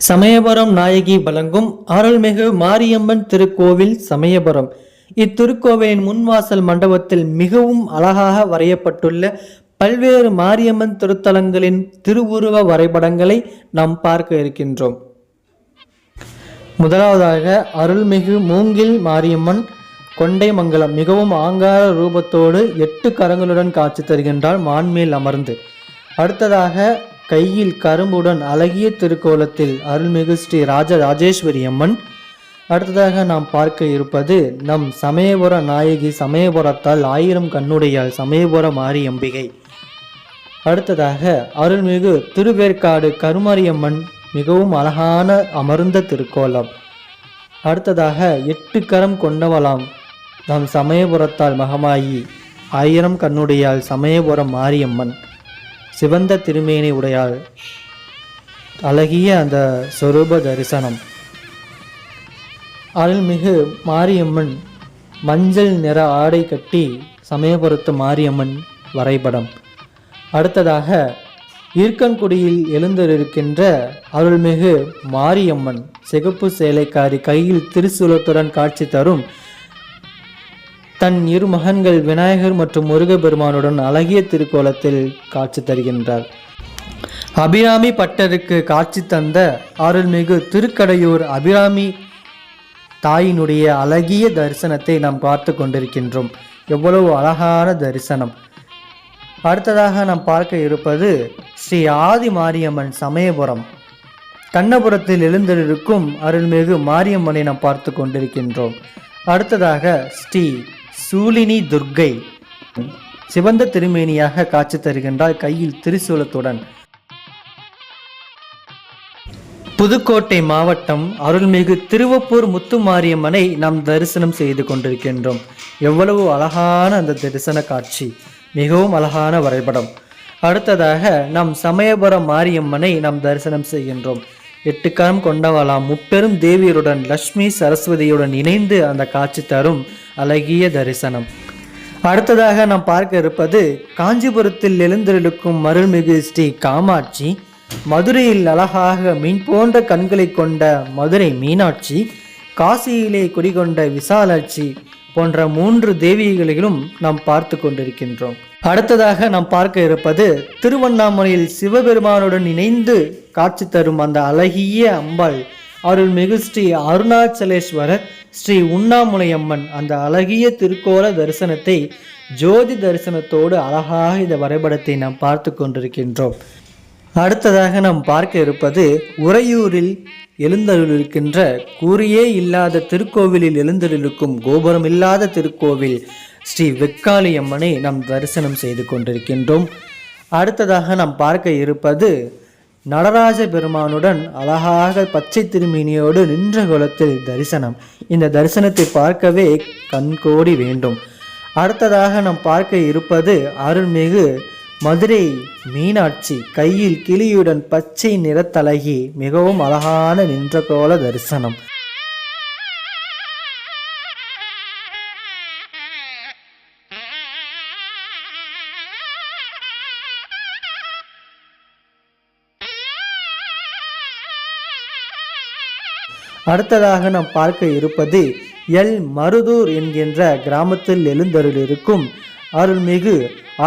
சமயபுரம் நாயகி வழங்கும் அருள்மிகு மாரியம்மன் திருக்கோவில் சமயபுரம். இத்திருக்கோவிலின் முன்வாசல் மண்டபத்தில் மிகவும் அழகாக வரையப்பட்டுள்ள பல்வேறு மாரியம்மன் திருத்தலங்களின் திருவுருவ வரைபடங்களை நாம் பார்க்க இருக்கின்றோம். முதலாவதாக அருள்மிகு மூங்கில் மாரியம்மன் கொண்டைமங்கலம் மிகவும் ஆங்கார ரூபத்தோடு 8 கரங்களுடன் காட்சி தருகின்றாள் மான்மேல் அமர்ந்து. அடுத்ததாக கையில் கரும்புடன் அழகிய திருக்கோலத்தில் அருள்மிகு ஸ்ரீ ராஜராஜேஸ்வரி அம்மன். அடுத்ததாக நாம் பார்க்க இருப்பது நம் சமயபுர நாயகி சமயபுரத்தால் 1000 கண்ணுடையாள் சமயபுர மாரியம்பிகை. அடுத்ததாக அருள்மிகு திருவேற்காடு கருமாரியம்மன் மிகவும் அழகான அமர்ந்த திருக்கோலம். அடுத்ததாக 8 கரம் கொண்டவளாம் நம் சமயபுரத்தால் மகமாயி 1000 கண்ணுடையாள் சமயபுரம் மாரியம்மன் சிவந்த திருமேனி உடையாள் அழகிய அந்த சொரூப தரிசனம். அருள்மிகு மாரியம்மன் மஞ்சள் நிற ஆடை கட்டி சமயபுரத்து மாரியம்மன் வரைபடம். அடுத்ததாக ஈர்க்கன்குடியில் எழுந்திருக்கின்ற அருள்மிகு மாரியம்மன் சிகப்பு சேலைக்காரி கையில் திருசூலத்துடன் காட்சி தரும் தன் 2 மகன்கள் விநாயகர் மற்றும் முருகப்பெருமானுடன் அழகிய திருக்கோலத்தில் காட்சி தருகின்றார். அபிராமி பட்டருக்கு காட்சி தந்த அருள்மிகு திருக்கடையூர் அபிராமி தாயினுடைய அழகிய தரிசனத்தை நாம் பார்த்து கொண்டிருக்கின்றோம். எவ்வளவு அழகான தரிசனம். அடுத்ததாக நாம் பார்க்க இருப்பது ஸ்ரீ ஆதி மாரியம்மன் சமயபுரம் கண்ணபுரத்தில் எழுந்திருக்கும் அருள்மிகு மாரியம்மனை நாம் பார்த்து கொண்டிருக்கின்றோம். அடுத்ததாக ஸ்ரீ சூலினி துர்க்கை சிவந்த திருமேனியாக காட்சி தருகின்றார் கையில் திரிசூலத்துடன். புதுக்கோட்டை மாவட்டம் அருள்மிகு திருவப்பூர் முத்துமாரியம்மனை நாம் தரிசனம் செய்து கொண்டிருக்கின்றோம். எவ்வளவு அழகான அந்த தரிசன காட்சி, மிகவும் அழகான வரைபடம். அடுத்ததாக நம் சமயபுரம் மாரியம்மனை நாம் தரிசனம் செய்கின்றோம். 8 கரம் கொண்டவளாம் முப்பெரும் தேவியருடன் லட்சுமி சரஸ்வதியுடன் இணைந்து அந்த காட்சி தரும் அழகிய தரிசனம். அடுத்ததாக நாம் பார்க்க இருப்பது காஞ்சிபுரத்தில் எழுந்திருக்கும் அருள்மிகு ஸ்ரீ காமாட்சி, மதுரையில் அழகாக மீன் போன்ற கண்களை கொண்ட மதுரை மீனாட்சி, காசியிலே குடிகொண்ட விசாலாட்சி போன்ற 3 தேவிகளிலும் நாம் பார்த்து கொண்டிருக்கின்றோம். அடுத்ததாக நாம் பார்க்க இருப்பது திருவண்ணாமலையில் சிவபெருமானுடன் இணைந்து காட்சி தரும் அந்த அழகிய அம்பாள் அருள்மிகு ஸ்ரீ அருணாச்சலேஸ்வரர் ஸ்ரீ உண்ணாமுலையம்மன் அந்த அழகிய திருக்கோல தரிசனத்தை ஜோதி தரிசனத்தோடு அழகாக இந்த வரைபடத்தை நாம் பார்த்து கொண்டிருக்கின்றோம். அடுத்ததாக நாம் பார்க்க இருப்பது உறையூரில் எழுந்தருளிருக்கின்ற கூறியே இல்லாத திருக்கோவிலில் எழுந்தருளிருக்கும் கோபுரம் இல்லாத திருக்கோவில் ஸ்ரீ வெக்காளி அம்மனை நாம் தரிசனம் செய்து கொண்டிருக்கின்றோம். அடுத்ததாக நாம் பார்க்க இருப்பது நடராஜ பெருமானுடன் அழகாக பச்சை திருமேனியோடு நின்ற கோலத்தில் தரிசனம். இந்த தரிசனத்தை பார்க்கவே கண்கோடி வேண்டும். அடுத்ததாக நாம் பார்க்க இருப்பது அருள்மிகு மதுரை மீனாட்சி கையில் கிளியுடன் பச்சை நிறத்தழகி மிகவும் அழகான நின்ற கோல தரிசனம். அடுத்ததாக நாம் பார்க்க இருப்பது எல் மருதூர் என்கின்ற கிராமத்தில் எழுந்தருளிருக்கும் அருள்மிகு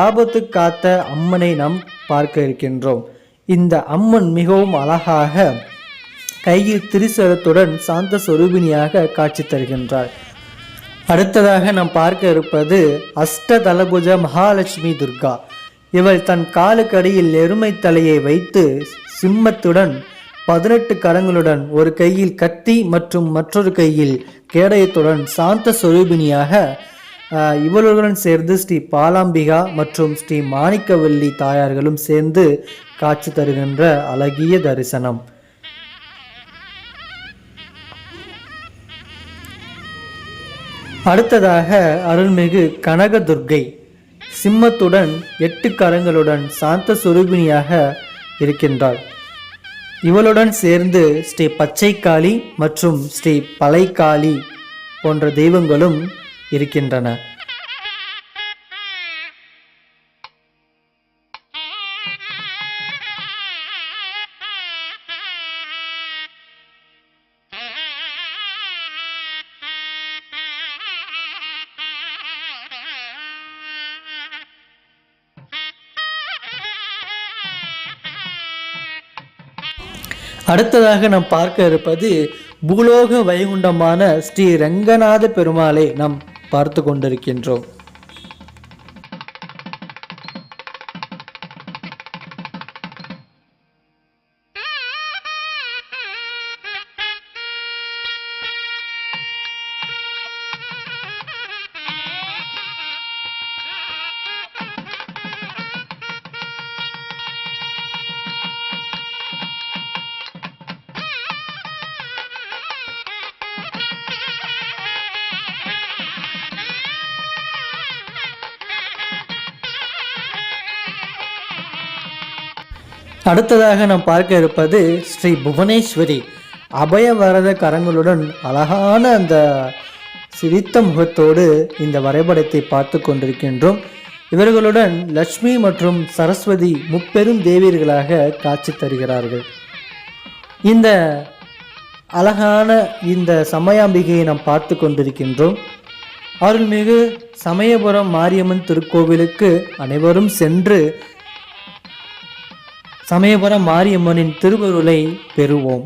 ஆபத்து காத்த அம்மனை நாம் பார்க்க இருக்கின்றோம். இந்த அம்மன் மிகவும் அழகாக கையில் திரிசூலத்துடன் சாந்த சொரூபிணியாக காட்சி தருகின்றார். அடுத்ததாக நாம் பார்க்க இருப்பது அஷ்டதலபுஜ மகாலட்சுமி துர்கா. இவள் தன் காலுக்கடியில் எருமை தலையை வைத்து சிம்மத்துடன் 18 கரங்களுடன் ஒரு கையில் கத்தி மற்றும் மற்றொரு கையில் கேடயத்துடன் சாந்த சொரூபிணியாக இவளுடன் சேர்ந்து ஸ்ரீ பாலாம்பிகா மற்றும் ஸ்ரீ மாணிக்கவல்லி தாயார்களும் சேர்ந்து காட்சி தருகின்ற அழகிய தரிசனம். அடுத்ததாக அருள்மிகு கனகதுர்க்கை சிம்மத்துடன் 8 கரங்களுடன் சாந்த சொரூபிணியாக இருக்கின்றாள். இவளுடன் சேர்ந்து ஸ்ரீ பச்சைக்காளி மற்றும் ஸ்ரீ பழைக்காளி போன்ற தெய்வங்களும் இருக்கின்றன. அடுத்ததாக நாம் பார்க்க இருப்பது பூலோக வைகுண்டமான ஸ்ரீ ரங்கநாத பெருமாளை நாம் பார்த்து கொண்டிருக்கின்றோம். அடுத்ததாக நாம் பார்க்க இருப்பது ஸ்ரீ புவனேஸ்வரி அபயவரத கரங்களுடன் அழகான அந்த சிரித்த முகத்தோடு இந்த வரைபடத்தை பார்த்து கொண்டிருக்கின்றோம். இவர்களுடன் லட்சுமி மற்றும் சரஸ்வதி முப்பெரும் தேவியர்களாக காட்சி தருகிறார்கள். இந்த அழகான இந்த சமயாம்பிகையை நாம் பார்த்து கொண்டிருக்கின்றோம். அருள்மிகு சமயபுரம் மாரியம்மன் திருக்கோவிலுக்கு அனைவரும் சென்று சமயபுரம் மாரியம்மனின் திருவருளை பெறுவோம்.